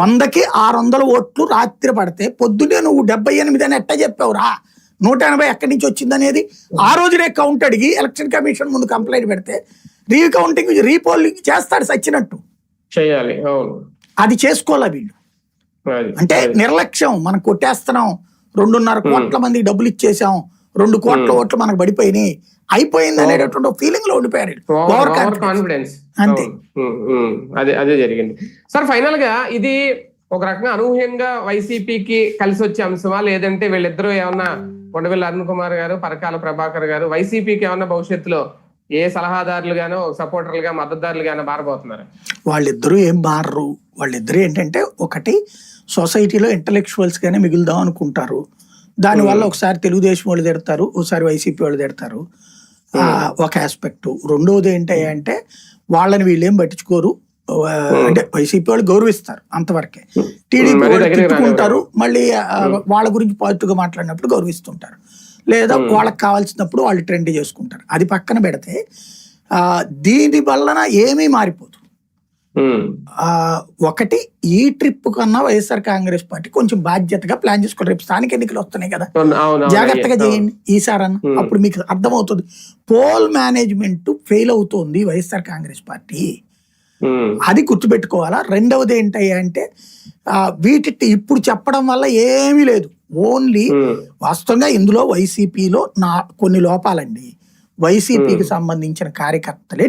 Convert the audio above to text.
100కి 600 ఓట్లు రాత్రి పడితే పొద్దునే నువ్వు 78 అని ఎట్ట చెప్పావురా, 180 ఎక్కడి నుంచి వచ్చింది అనేది ఆ రోజునే కౌంట్ అడిగి ఎలక్షన్ కమిషన్ ముందు కంప్లైంట్ పెడితే రీకౌంటింగ్ రీపోలింగ్ చేస్తాడు సచ్చినట్టు చేయాలి. అది చేసుకోవాలా వీళ్ళు. అంటే నిర్లక్ష్యం, మనం కొట్టేస్తున్నాం, 2.5 కోట్ల మందికి డబ్బులు ఇచ్చేసాం, 2 కోట్ల ఓట్లు మనకు పడిపోయినాయి, అయిపోయింది అనేటటువంటి ఫీలింగ్ లో ఉండిపోయారు. ఓవర్ కాన్ఫిడెన్స్ అంతే. అదే జరిగింది సార్. ఫైనల్ గా ఇది ఒక రకంగా అనూహ్యంగా వైసీపీకి కలిసి వచ్చే అంశమా, లేదంటే వీళ్ళిద్దరూ ఏమన్నా కొండవెల్లి అరుణ్ కుమార్ గారు, పరకాల ప్రభాకర్ గారు వైసీపీకి ఏమన్నా భవిష్యత్తులో ఏ సలహాదారులుగానో సపోర్టర్లుగా మద్దతుదారులుగానో మారబోతున్నారు? వాళ్ళిద్దరూ ఏం మారరు. వాళ్ళిద్దరూ ఏంటంటే ఒకటి సొసైటీలో ఇంటలెక్చువల్స్ గానే మిగులుదాం అనుకుంటారు. దానివల్ల ఒకసారి తెలుగుదేశం వాళ్ళు తిడతారు, ఒకసారి వైసీపీ వాళ్ళు తిడతారు, ఒక ఆస్పెక్ట్. రెండోది ఏంటంటే వాళ్ళని వీళ్ళేం పట్టించుకోరు, అంటే వైసీపీ వాళ్ళు గౌరవిస్తారు అంతవరకే. టీడీపీ వాళ్ళు తిట్టుకుంటారు, మళ్ళీ వాళ్ళ గురించి పాజిటివ్ గా మాట్లాడినప్పుడు గౌరవిస్తుంటారు, లేదా వాళ్ళకి కావాల్సినప్పుడు వాళ్ళు ట్రెండ్ చేసుకుంటారు. అది పక్కన పెడితే దీని వలన ఏమీ మారిపోదు. ఒకటి, ఈ ట్రిప్ కన్నా వైఎస్ఆర్ కాంగ్రెస్ పార్టీ కొంచెం బాధ్యతగా ప్లాన్ చేసుకోండి. రేపు స్థానిక ఎన్నికలు వస్తున్నాయి కదా, జాగ్రత్తగా చేయండి ఈసారన్నా, అప్పుడు మీకు అర్థమవుతుంది. పోల్ మేనేజ్మెంట్ ఫెయిల్ అవుతోంది వైఎస్ఆర్ కాంగ్రెస్ పార్టీ, అది గుర్తుపెట్టుకోవాలా. రెండవది ఏంటంటే వీటి ఇప్పుడు చెప్పడం వల్ల ఏమీ లేదు. ఓన్లీ వాస్తవంగా ఇందులో వైసీపీలో కొన్ని లోపాలండి. వైసీపీకి సంబంధించిన కార్యకర్తలే